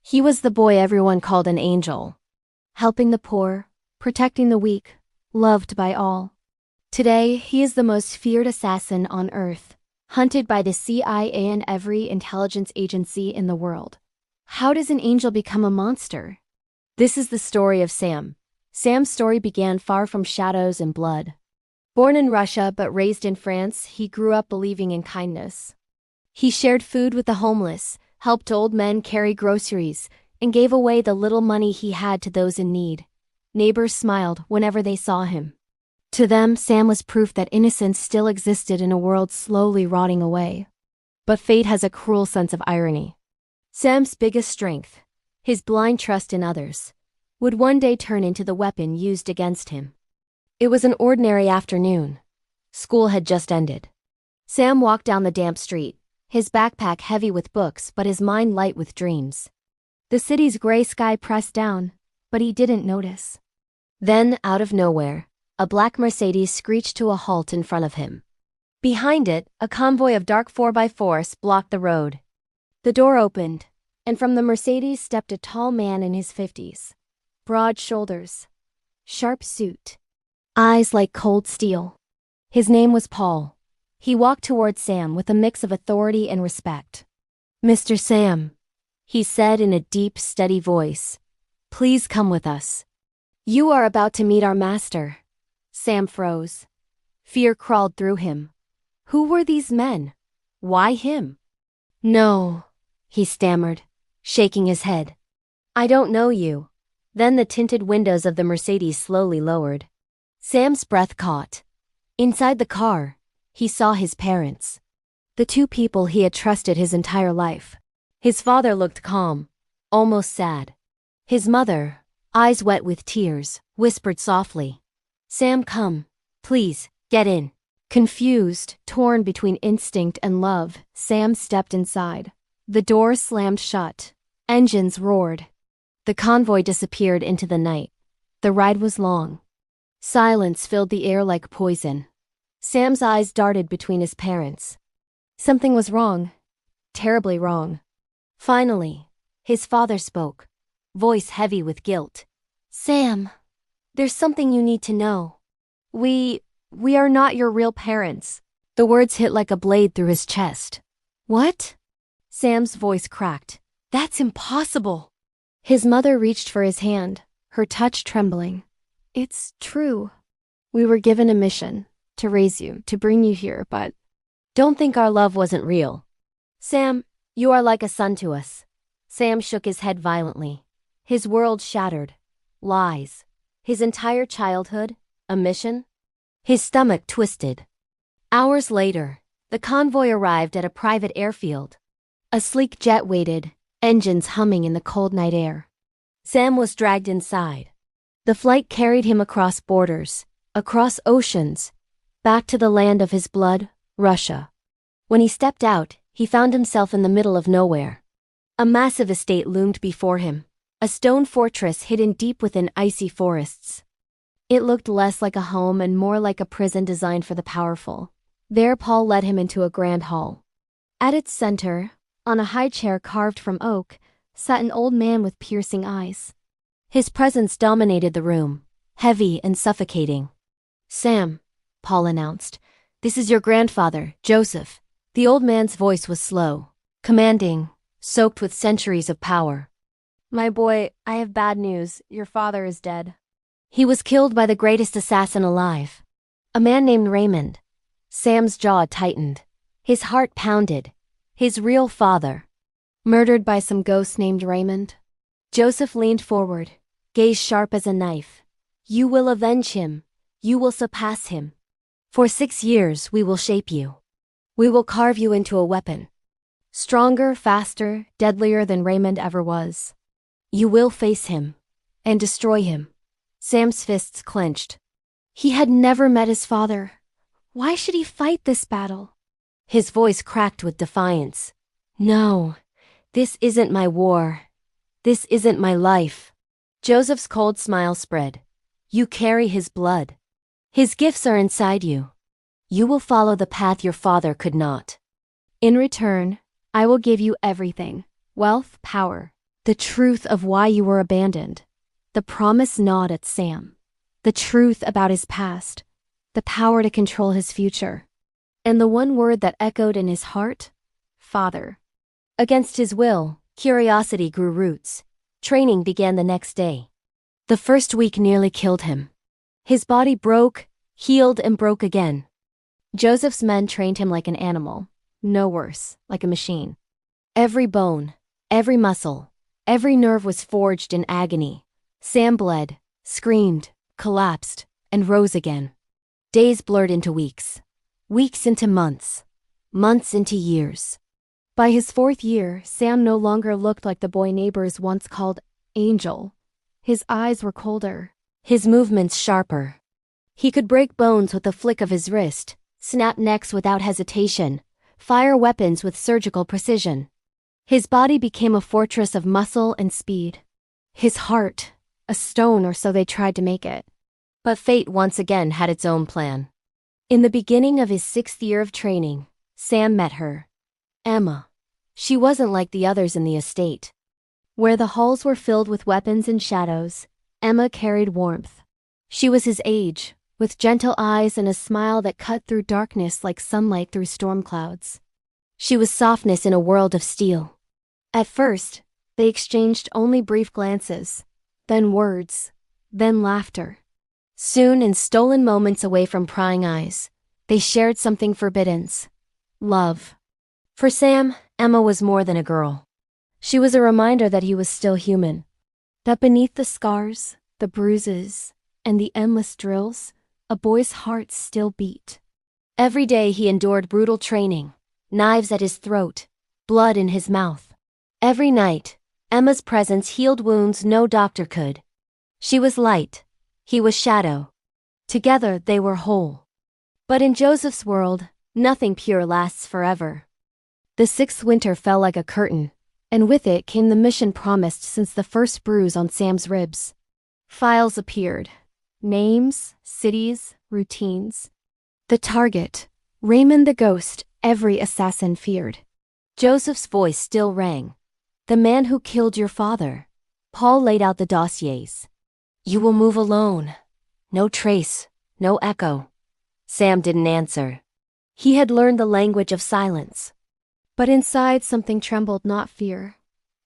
He was the boy everyone called an angel. Helping the poor, protecting the weak, loved by all. Today, he is the most feared assassin on Earth, hunted by the CIA and every intelligence agency in the world. How does an angel become a monster? This is the story of Sam. Sam's story began far from shadows and blood. Born in Russia but raised in France, he grew up believing in kindness. He shared food with the homeless, helped old men carry groceries, and gave away the little money he had to those in need. Neighbors smiled whenever they saw him. To them, Sam was proof that innocence still existed in a world slowly rotting away. But fate has a cruel sense of irony. Sam's biggest strength, his blind trust in others, would one day turn into the weapon used against him. It was an ordinary afternoon. School had just ended. Sam walked down the damp street, his backpack heavy with books but his mind light with dreams. The city's gray sky pressed down, but he didn't notice. Then, out of nowhere, a black Mercedes screeched to a halt in front of him. Behind it, a convoy of dark 4x4s blocked the road. The door opened, and from the Mercedes stepped a tall man in his 50s. Broad shoulders, sharp suit, eyes like cold steel. His name was Paul. He walked toward Sam with a mix of authority and respect. "Mr. Sam," he said in a deep, steady voice, "please come with us. You are about to meet our master." Sam froze. Fear crawled through him. Who were these men? Why him? "No," he stammered, shaking his head. "I don't know you." Then the tinted windows of the Mercedes slowly lowered. Sam's breath caught. Inside the car, he saw his parents. The two people he had trusted his entire life. His father looked calm, almost sad. His mother, eyes wet with tears, whispered softly, "Sam, come. Please, get in." Confused, torn between instinct and love, Sam stepped inside. The door slammed shut. Engines roared. The convoy disappeared into the night. The ride was long. Silence filled the air like poison. Sam's eyes darted between his parents. Something was wrong. Terribly wrong. Finally, his father spoke, voice heavy with guilt. "Sam, there's something you need to know. We are not your real parents." The words hit like a blade through his chest. "What?" Sam's voice cracked. "That's impossible." His mother reached for his hand, her touch trembling. "It's true. We were given a mission, to raise you, to bring you here, but don't think our love wasn't real. Sam, you are like a son to us." Sam shook his head violently. His world shattered. Lies. His entire childhood, a mission. His stomach twisted. Hours later, the convoy arrived at a private airfield. A sleek jet waited, engines humming in the cold night air. Sam was dragged inside. The flight carried him across borders, across oceans, back to the land of his blood, Russia. When he stepped out, he found himself in the middle of nowhere. A massive estate loomed before him, a stone fortress hidden deep within icy forests. It looked less like a home and more like a prison designed for the powerful. There Paul led him into a grand hall. At its center, on a high chair carved from oak, sat an old man with piercing eyes. His presence dominated the room, heavy and suffocating. "Sam," Paul announced, "this is your grandfather, Joseph." The old man's voice was slow, commanding, soaked with centuries of power. "My boy, I have bad news. Your father is dead." He was killed by the greatest assassin alive. A man named Raymond. Sam's jaw tightened. His heart pounded. His real father. Murdered by some ghost named Raymond. Joseph leaned forward, gaze sharp as a knife. "You will avenge him. You will surpass him. For 6 years we will shape you. We will carve you into a weapon. Stronger, faster, deadlier than Raymond ever was. You will face him and destroy him." Sam's fists clenched. He had never met his father. Why should he fight this battle? His voice cracked with defiance. "No, this isn't my war. This isn't my life." Joseph's cold smile spread. "You carry his blood. His gifts are inside you. You will follow the path your father could not. In return, I will give you everything: wealth, power, The truth of why you were abandoned. The promise gnawed at Sam. The truth about his past. The power to control his future. And the one word that echoed in his heart? Father. Against his will, curiosity grew roots. Training began the next day. The first week nearly killed him. His body broke, healed, and broke again. Joseph's men trained him like an animal, no worse, like a machine. Every bone, every muscle, every nerve was forged in agony. Sam bled, screamed, collapsed, and rose again. Days blurred into weeks. Weeks into months. Months into years. By his 4th year, Sam no longer looked like the boy neighbors once called Angel. His eyes were colder, his movements sharper. He could break bones with the flick of his wrist, snap necks without hesitation, fire weapons with surgical precision. His body became a fortress of muscle and speed. His heart, a stone, or so they tried to make it. But fate once again had its own plan. In the beginning of his 6th year of training, Sam met her. Emma. She wasn't like the others in the estate. Where the halls were filled with weapons and shadows, Emma carried warmth. She was his age, with gentle eyes and a smile that cut through darkness like sunlight through storm clouds. She was softness in a world of steel. At first, they exchanged only brief glances, then words, then laughter. Soon, in stolen moments away from prying eyes, they shared something forbidden: love. For Sam, Emma was more than a girl. She was a reminder that he was still human. That beneath the scars, the bruises, and the endless drills, a boy's heart still beat. Every day he endured brutal training, knives at his throat, blood in his mouth. Every night, Emma's presence healed wounds no doctor could. She was light, he was shadow. Together they were whole. But in Joseph's world, nothing pure lasts forever. The 6th winter fell like a curtain, and with it came the mission promised since the first bruise on Sam's ribs. Files appeared. Names, cities, routines. The target, Raymond the ghost, every assassin feared. Joseph's voice still rang. The man who killed your father. Paul laid out the dossiers. You will move alone. No trace, no echo. Sam didn't answer. He had learned the language of silence. But inside something trembled, not fear,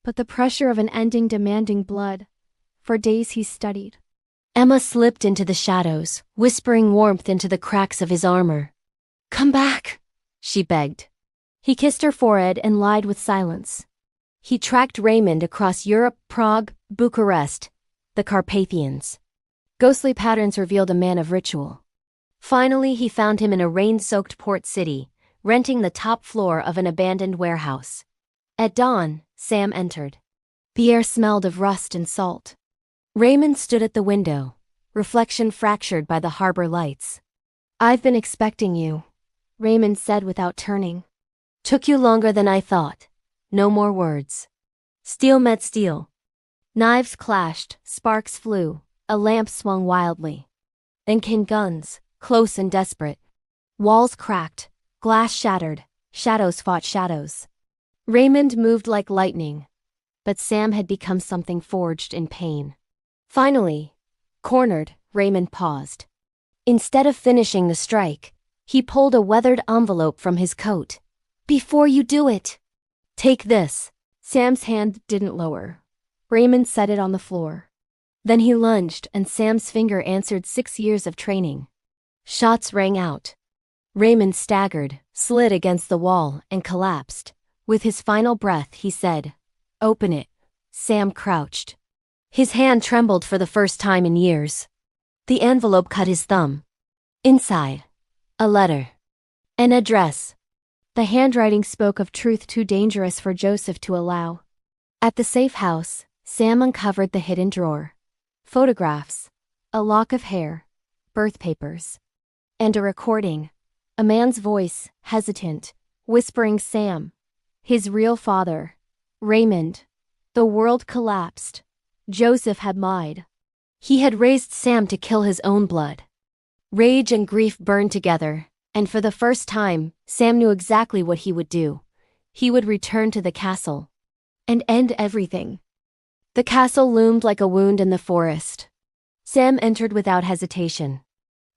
but the pressure of an ending demanding blood. For days he studied. Emma slipped into the shadows, whispering warmth into the cracks of his armor. Come back, she begged. He kissed her forehead and lied with silence. He tracked Raymond across Europe, Prague, Bucharest, the Carpathians. Ghostly patterns revealed a man of ritual. Finally, he found him in a rain-soaked port city, renting the top floor of an abandoned warehouse. At dawn, Sam entered. The air smelled of rust and salt. Raymond stood at the window, reflection fractured by the harbor lights. I've been expecting you, Raymond said without turning. Took you longer than I thought. No more words. Steel met steel. Knives clashed, sparks flew, a lamp swung wildly. Then came guns, close and desperate. Walls cracked, glass shattered, shadows fought shadows. Raymond moved like lightning, but Sam had become something forged in pain. Finally, cornered, Raymond paused. Instead of finishing the strike, he pulled a weathered envelope from his coat. Before you do it, take this. Sam's hand didn't lower. Raymond set it on the floor. Then he lunged, and Sam's finger answered 6 years of training. Shots rang out. Raymond staggered, slid against the wall, and collapsed. With his final breath, he said, "Open it." Sam crouched. His hand trembled for the first time in years. The envelope cut his thumb. Inside, a letter. An address. The handwriting spoke of truth too dangerous for Joseph to allow. At the safe house, Sam uncovered the hidden drawer. Photographs, a lock of hair, birth papers, and a recording. A man's voice, hesitant, whispering Sam, his real father, Raymond. The world collapsed. Joseph had lied. He had raised Sam to kill his own blood. Rage and grief burned together, and for the first time, Sam knew exactly what he would do. He would return to the castle and end everything. The castle loomed like a wound in the forest. Sam entered without hesitation.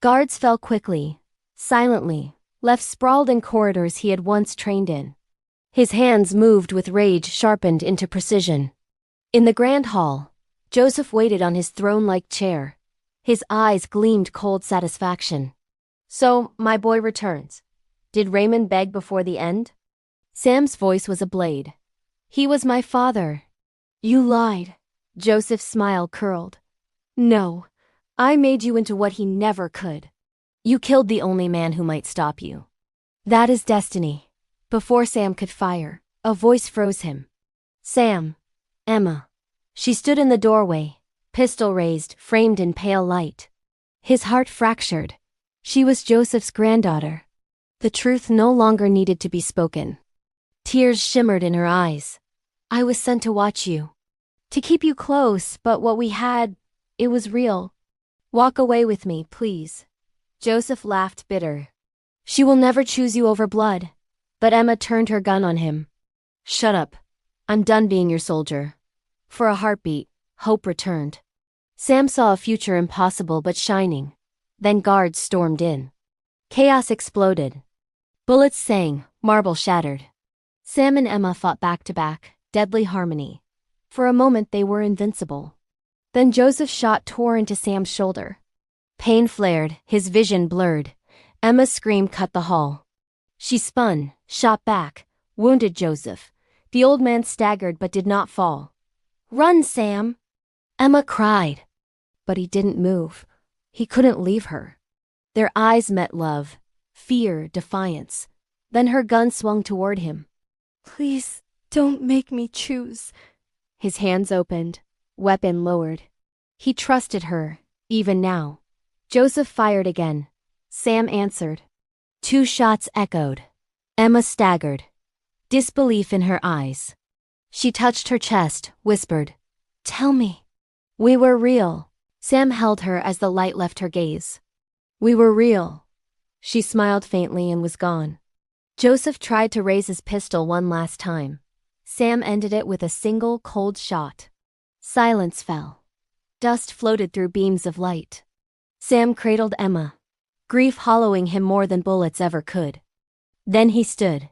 Guards fell quickly, silently, left sprawled in corridors he had once trained in. His hands moved with rage sharpened into precision. In the grand hall, Joseph waited on his throne-like chair. His eyes gleamed cold satisfaction. "So, my boy returns. Did Raymond beg before the end?" Sam's voice was a blade. "He was my father." "You lied." Joseph's smile curled. "No, I made you into what he never could. You killed the only man who might stop you. That is destiny." Before Sam could fire, a voice froze him. "Sam." Emma. She stood in the doorway, pistol raised, framed in pale light. His heart fractured. She was Joseph's granddaughter. The truth no longer needed to be spoken. Tears shimmered in her eyes. "I was sent to watch you. To keep you close, but what we had, it was real. Walk away with me, please." Joseph laughed bitter. "She will never choose you over blood." But Emma turned her gun on him. "Shut up. I'm done being your soldier." For a heartbeat, hope returned. Sam saw a future impossible but shining. Then guards stormed in. Chaos exploded. Bullets sang, marble shattered. Sam and Emma fought back to back, deadly harmony. For a moment they were invincible. Then Joseph's shot tore into Sam's shoulder. Pain flared, his vision blurred. Emma's scream cut the hall. She spun, shot back, wounded Joseph. The old man staggered but did not fall. "Run, Sam!" Emma cried. But he didn't move. He couldn't leave her. Their eyes met love, fear, defiance. Then her gun swung toward him. "Please, don't make me choose." His hands opened, weapon lowered. He trusted her, even now. Joseph fired again. Sam answered. 2 shots echoed. Emma staggered, disbelief in her eyes. She touched her chest, whispered, "Tell me." "We were real." Sam held her as the light left her gaze. "We were real." She smiled faintly and was gone. Joseph tried to raise his pistol one last time. Sam ended it with a single cold shot. Silence fell. Dust floated through beams of light. Sam cradled Emma, grief hollowing him more than bullets ever could. Then he stood.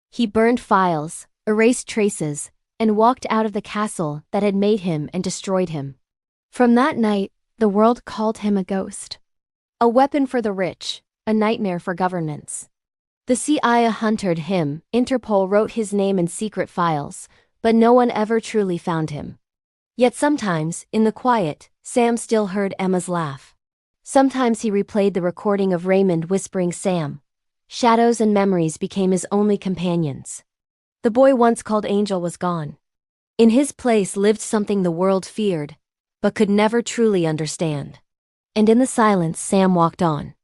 He burned files, erased traces, and walked out of the castle that had made him and destroyed him. From that night, the world called him a ghost. A weapon for the rich, a nightmare for governance. The CIA hunted him, Interpol wrote his name in secret files, but no one ever truly found him. Yet sometimes, in the quiet, Sam still heard Emma's laugh. Sometimes he replayed the recording of Raymond whispering Sam. Shadows and memories became his only companions. The boy once called Angel was gone. In his place lived something the world feared, but could never truly understand. And in the silence Sam walked on.